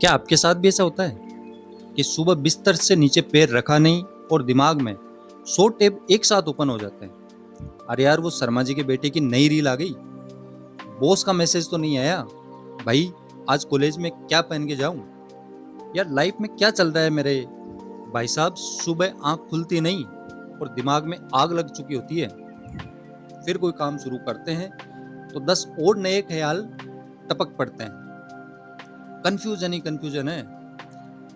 क्या आपके साथ भी ऐसा होता है कि सुबह बिस्तर से नीचे पैर रखा नहीं और दिमाग में 100 टैब एक साथ ओपन हो जाते हैं? अरे यार, वो शर्मा जी के बेटे की नई रील आ गई, बॉस का मैसेज तो नहीं आया, भाई आज कॉलेज में क्या पहन के जाऊं, यार लाइफ में क्या चल रहा है मेरे भाई साहब। सुबह आंख खुलती नहीं और दिमाग में आग लग चुकी होती है। फिर कोई काम शुरू करते हैं तो 10 और नए ख्याल टपक पड़ते हैं। कंफ्यूजन ही कंफ्यूजन है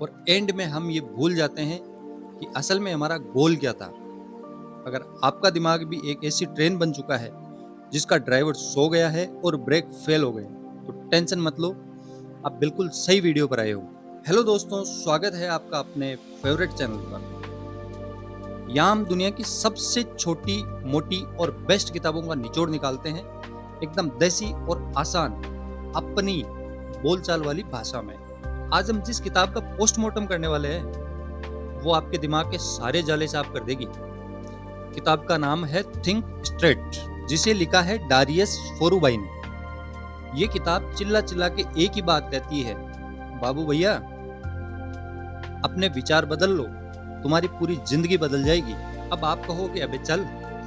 और एंड में हम ये भूल जाते हैं कि असल में हमारा गोल क्या था। अगर आपका दिमाग भी एक ऐसी ट्रेन बन चुका है जिसका ड्राइवर सो गया है और ब्रेक फेल हो गए, तो टेंशन मत लो, आप बिल्कुल सही वीडियो पर आए हो। हेलो दोस्तों, स्वागत है आपका अपने फेवरेट चैनल पर। यहाँ हम दुनिया की सबसे छोटी मोटी और बेस्ट किताबों का निचोड़ निकालते हैं, एकदम देसी और आसान अपनी बोलचाल वाली भाषा में। आज हम जिस किताब का पोस्टमार्टम करने वाले हैं वो आपके दिमाग के सारे जाले साफ कर देगी। किताब का नाम है थिंक स्ट्रेट, जिसे लिखा है डारियस फोरुबाई ने। ये किताब चिल्ला चिल्ला के एक ही बात कहती है, बाबू भैया अपने विचार बदल लो, तुम्हारी पूरी जिंदगी बदल जाएगी। अब आप कहोगे अबे चल,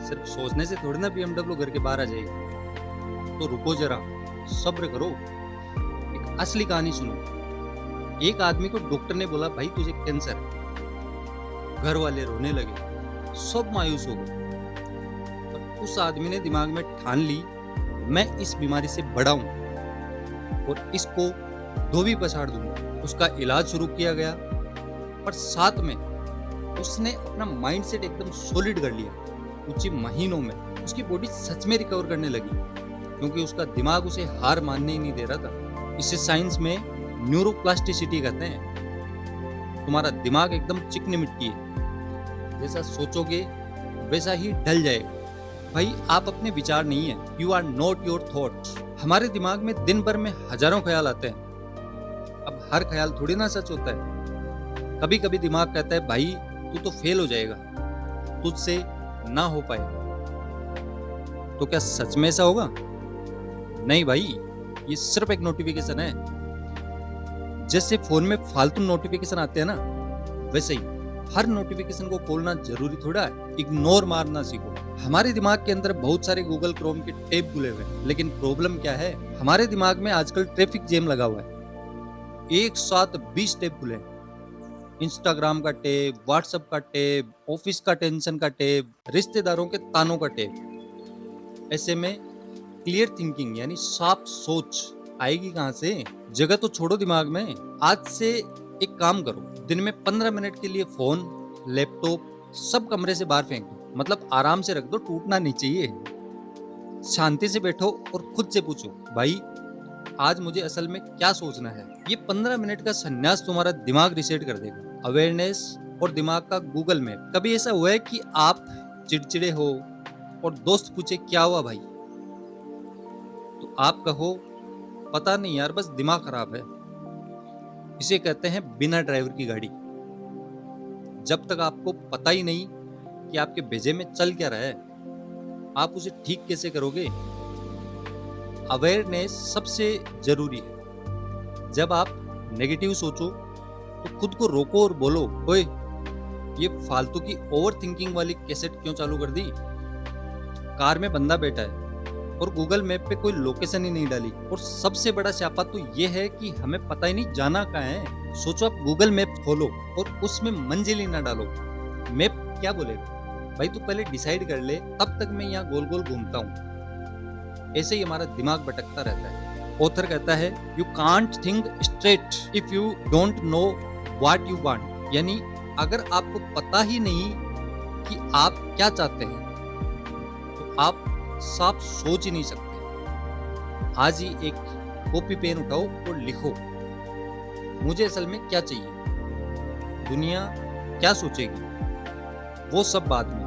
सिर्फ सोचने से थोड़ी ना BMW घर के बाहर आ जाएगी। तो रुको जरा, सब्र करो, एक असली कहानी सुनो। एक आदमी को डॉक्टर ने बोला, भाई तुझे कैंसर है। घर वाले रोने लगे, सब मायूस हो गए। और उस आदमी ने दिमाग में ठान ली, मैं इस बीमारी से बड़ा हूं और इसको धोबी पछाड़ दूंगा। उसका इलाज शुरू किया गया, पर साथ में उसने अपना माइंडसेट एकदम सॉलिड कर लिया। कुछ ही महीनों में उसकी बॉडी सच में रिकवर करने लगी, क्योंकि उसका दिमाग उसे हार मानने ही नहीं दे रहा था। इसे साइंस में न्यूरोप्लास्टिसिटी कहते हैं। तुम्हारा दिमाग एकदम चिकनी मिट्टी है, जैसा सोचोगे वैसा ही ढल जाएगा। भाई आप अपने विचार नहीं है, you are not your thoughts. हमारे दिमाग में दिन भर में हजारों ख्याल आते हैं। अब हर ख्याल थोड़ी ना सच होता है। कभी कभी दिमाग कहता है, भाई तू तो फेल हो जाएगा, तुझसे ना हो पाएगा। तो क्या सच में ऐसा होगा? नहीं भाई, ये सिर्फ एक नोटिफिकेशन है। जैसे फोन में फालतू नोटिफिकेशन आते हैं ना, वैसे ही हर नोटिफिकेशन को खोलना जरूरी थोड़ा है, इग्नोर मारना सीखो। हमारे दिमाग के अंदर बहुत सारे गूगल क्रोम के टैब खुले हुए हैं, लेकिन प्रॉब्लम क्या है, हमारे दिमाग में आजकल ट्रैफिक जैम लगा हुआ है। एक साथ 20 टैब खुले हैं। इंस्टाग्राम का टैब, व्हाट्सएप का टैब, ऑफिस का टेंशन का टैब, रिश्तेदारों के तानों का टैब। ऐसे में क्लियर थिंकिंग यानी साफ सोच आएगी कहां से? जगह तो छोड़ो दिमाग में। आज से एक काम करो, दिन में 15 मिनट के लिए फोन, लैपटॉप सब कमरे से बाहर फेंक दो। मतलब आराम से रख दो, टूटना नहीं चाहिए। शांति से बैठो और खुद से पूछो, भाई आज मुझे असल में क्या सोचना है। ये 15 मिनट का संन्यास तुम्हारा दिमाग रिसेट कर देगा। अवेयरनेस और दिमाग का गूगल मैप। कभी ऐसा हुआ है कि आप चिड़चिड़े हो और दोस्त पूछे क्या हुआ भाई, तो आप कहो पता नहीं यार, बस दिमाग खराब है। इसे कहते हैं बिना ड्राइवर की गाड़ी। जब तक आपको पता ही नहीं कि आपके भेजे में चल क्या रहा है, आप उसे ठीक कैसे करोगे? अवेयरनेस सबसे जरूरी है। जब आप नेगेटिव सोचो तो खुद को रोको और बोलो, ओए ये फालतू की ओवर थिंकिंग वाली कैसेट क्यों चालू कर दी? कार में बंदा बैठा है और गूगल मैप पे कोई लोकेशन ही नहीं डाली। और सबसे बड़ा स्यापा तो ये है कि हमें पता ही नहीं जाना कहाँ है। सोचो आप गूगल मैप खोलो और उसमें मंजिल ही ना डालो, मैप क्या बोलेगा? भाई तू पहले डिसाइड कर ले, तब तक मैं यहाँ गोल गोल घूमता हूँ। ऐसे ही हमारा दिमाग भटकता रहता है। ऑथर कहता है, you can't think straight if you don't know what you want. यानी अगर आपको पता ही नहीं कि आप क्या चाहते हैं, तो आप साफ सोच ही नहीं सकते। आज ही एक कॉपी पेन उठाओ और लिखो, मुझे असल में क्या चाहिए, दुनिया क्या सोचेगी, वो सब बाद में।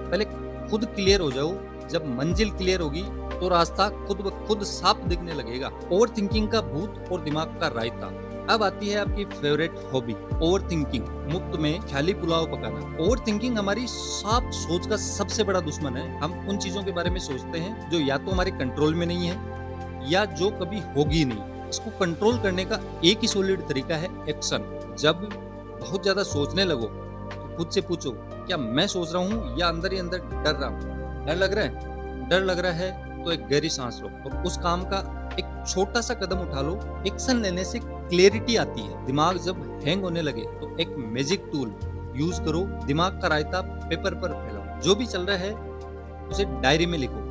पहले खुद क्लियर हो जाओ। जब मंजिल क्लियर होगी तो रास्ता खुद ब खुद साफ दिखने लगेगा। ओवर थिंकिंग का भूत और दिमाग का रायता। अब आती है आपकी फेवरेट हॉबी, ओवर थिंकिंग। मुफ्त में ख्याली पुलाव पकाना। ओवर थिंकिंग हमारी साफ सोच का सबसे बड़ा दुश्मन है। हम उन चीजों के बारे में सोचते हैं जो या तो हमारे कंट्रोल में नहीं है या जो कभी होगी नहीं। इसको कंट्रोल करने का एक ही सॉलिड तरीका है, एक्शन। जब बहुत ज्यादा सोचने लगो तो खुद से पूछो, क्या मैं सोच रहा हूँ या अंदर ही अंदर डर रहा हूँ? डर लग रहा है? डर लग रहा है तो एक गहरी सांस लो और उस काम का एक छोटा सा कदम उठा लो। एक्शन लेने से क्लैरिटी आती है। दिमाग जब हैंग होने लगे तो एक मैजिक टूल यूज करो, दिमाग का रायता पेपर पर फैलाओ। जो भी चल रहा है उसे डायरी में लिखो,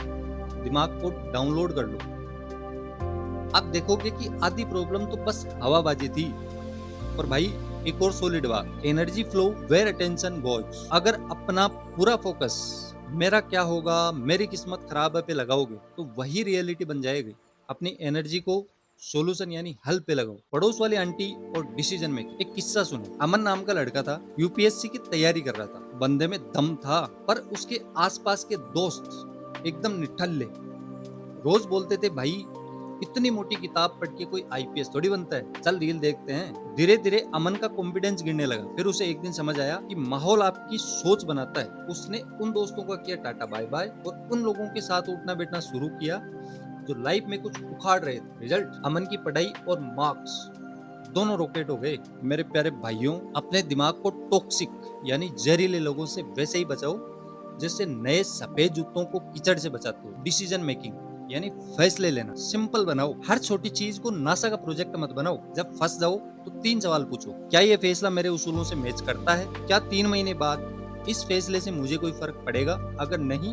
दिमाग को डाउनलोड कर लो। आप देखोगे कि आधी प्रॉब्लम तो बस हवाबाजी थी। और भाई एक और सॉलिड बात, energy flow where attention goes. अगर अपना पूरा फोकस मेरा क्या होगा, मेरी किस्मत खराब है पे लगाओगे तो वही रियलिटी बन जाएगी। अपनी एनर्जी को सोल्यूशन यानी हल पे लगाओ। पड़ोस वाली आंटी और डिसीजन मेकिंग। एक किस्सा सुनो। अमन नाम का लड़का था, यूपीएससी की तैयारी कर रहा था। बंदे में दम था, पर उसके आसपास के दोस्त एकदम निठल्ले। रोज बोलते थे, भाई इतनी मोटी किताब पढ़ के कोई आईपीएस थोड़ी बनता है, चल रील देखते हैं। धीरे धीरे अमन का कॉन्फिडेंस गिरने लगा। फिर उसे एक दिन समझ आया कि माहौल आपकी सोच बनाता है। उसने उन दोस्तों का किया टाटा बाय बाय और उन लोगों के साथ उठना बैठना शुरू किया जो लाइफ में कुछ उखाड़ रहे थे। रिजल्ट, अमन की पढ़ाई और मार्क्स दोनों रॉकेट हो गए। मेरे प्यारे भाइयों, अपने दिमाग को टॉक्सिक यानी जहरीले लोगों से वैसे ही बचाओ जैसे नए सफेद जूतों को कीचड़ से बचाते हो। डिसीजन मेकिंग यानी फैसले लेना सिंपल बनाओ। हर छोटी चीज को नासा का प्रोजेक्ट मत बनाओ। जब फंस जाओ तो 3 सवाल पूछो, क्या ये फैसला मेरे उसूलों से मैच करता है? क्या 3 महीने बाद इस फैसले से मुझे कोई फर्क पड़ेगा? अगर नहीं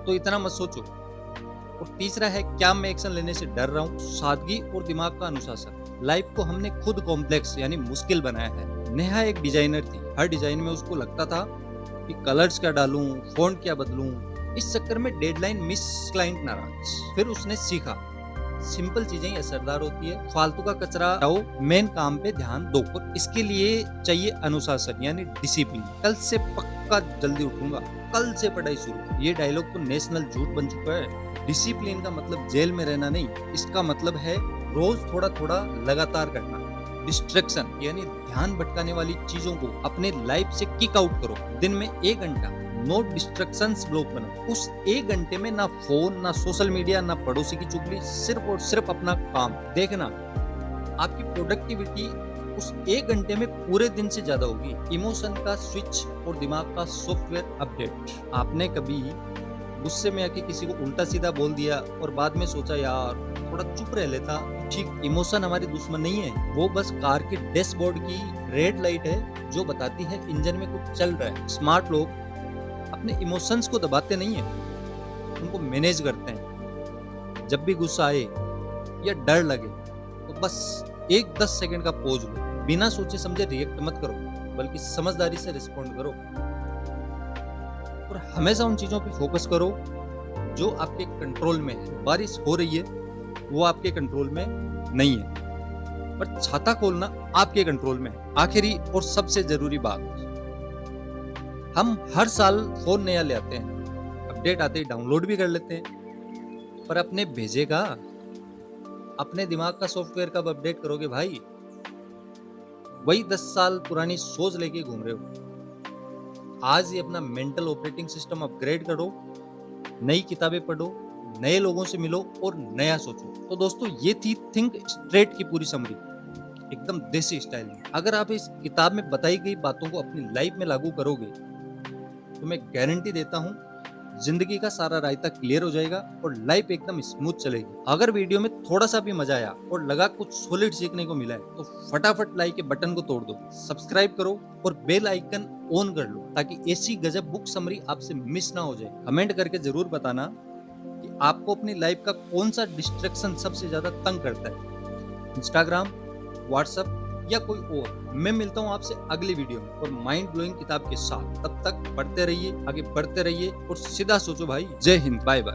तो इतना मत सोचो। और तीसरा है, क्या मैं एक्शन लेने से डर रहा हूँ? सादगी और दिमाग का अनुशासन। लाइफ को हमने खुद कॉम्प्लेक्स यानी मुश्किल बनाया है। नेहा एक डिजाइनर थी। हर डिजाइन में उसको लगता था कि कलर्स क्या डालूं, फॉन्ट क्या बदलूं। इस चक्कर में डेडलाइन मिस, क्लाइंट नाराज। फिर उसने सीखा, सिंपल चीजें ही असरदार होती है। फालतू का कचरा हटाओ, मेन काम पे ध्यान दो। और इसके लिए चाहिए अनुशासन यानी डिसिप्लिन। कल से पक्का जल्दी उठूंगा, कल से पढ़ाई शुरू। ये डायलॉग तो नेशनल झूठ बन चुका है। डिसिप्लिन का मतलब जेल में रहना नहीं, इसका मतलब है रोज थोड़ा थोड़ा लगातार करना। डिस्ट्रैक्शन यानी ध्यान भटकाने वाली चीजों को अपने लाइफ से किक आउट करो। दिन में 1 घंटा नो डिस्ट्रैक्शंस ब्लॉक बनाओ। उस 1 घंटे में ना फोन, ना सोशल मीडिया, ना पड़ोसी की चुगली, सिर्फ और सिर्फ अपना काम। देखना आपकी प्रोडक्टिविटी उस 1 घंटे में पूरे दिन से ज्यादा होगी। इमोशन का स्विच और दिमाग का सॉफ्टवेयर अपडेट। आपने कभी गुस्से में आके किसी को उल्टा सीधा बोल दिया और बाद में सोचा, यार थोड़ा चुप रह लेता? ठीक, इमोशन हमारी दुश्मन नहीं है, वो बस कार के डैशबोर्ड की रेड लाइट है जो बताती है इंजन में कुछ चल रहा है। स्मार्ट लोग अपने इमोशंस को दबाते नहीं है, उनको मैनेज करते हैं। जब भी गुस्सा आए या डर लगे तो बस 10 सेकंड का पॉज लो। बिना सोचे समझे रिएक्ट मत करो, बल्कि समझदारी से रिस्पॉन्ड करो। और हमेशा उन चीजों पे फोकस करो जो आपके कंट्रोल में है। बारिश हो रही है, वो आपके कंट्रोल में नहीं है, पर छाता खोलना आपके कंट्रोल में है। आखिरी और सबसे जरूरी बात, हम हर साल फोन नया ले आते हैं, अपडेट आते ही डाउनलोड भी कर लेते हैं, पर अपने भेजेगा, अपने दिमाग का सॉफ्टवेयर कब अपडेट करोगे भाई? वही 10 साल पुरानी सोच लेके घूम रहे हो। आज ही अपना मेंटल ऑपरेटिंग सिस्टम अपग्रेड करो, नई किताबें पढ़ो, नए लोगों से मिलो और नया सोचो। तो दोस्तों, ये थी थिंक स्ट्रेट की पूरी समरी, एकदम देसी स्टाइल में। अगर आप इस किताब में बताई गई बातों को अपनी लाइफ में लागू करोगे तो मैं गारंटी देता हूँ जिंदगी का सारा रायता क्लियर हो जाएगा और लाइफ एकदम स्मूथ चलेगी। अगर वीडियो में थोड़ा सा भी मजा आया और लगा कुछ सॉलिड सीखने को मिला है तो फटाफट लाइक के बटन को तोड़ दो, सब्सक्राइब करो और बेल आइकन ऑन कर लो ताकि ऐसी गजब बुक समरी आपसे मिस ना हो जाए। कमेंट करके जरूर बताना कि आपको अपनी लाइफ का कौन सा डिस्ट्रैक्शन सबसे ज्यादा तंग करता है, इंस्टाग्राम, व्हाट्सएप या कोई और। मैं मिलता हूँ आपसे अगली वीडियो में और माइंड ब्लोइंग किताब के साथ। तब तक पढ़ते रहिए, आगे बढ़ते रहिए और सीधा सोचो भाई। जय हिंद, बाय बाय।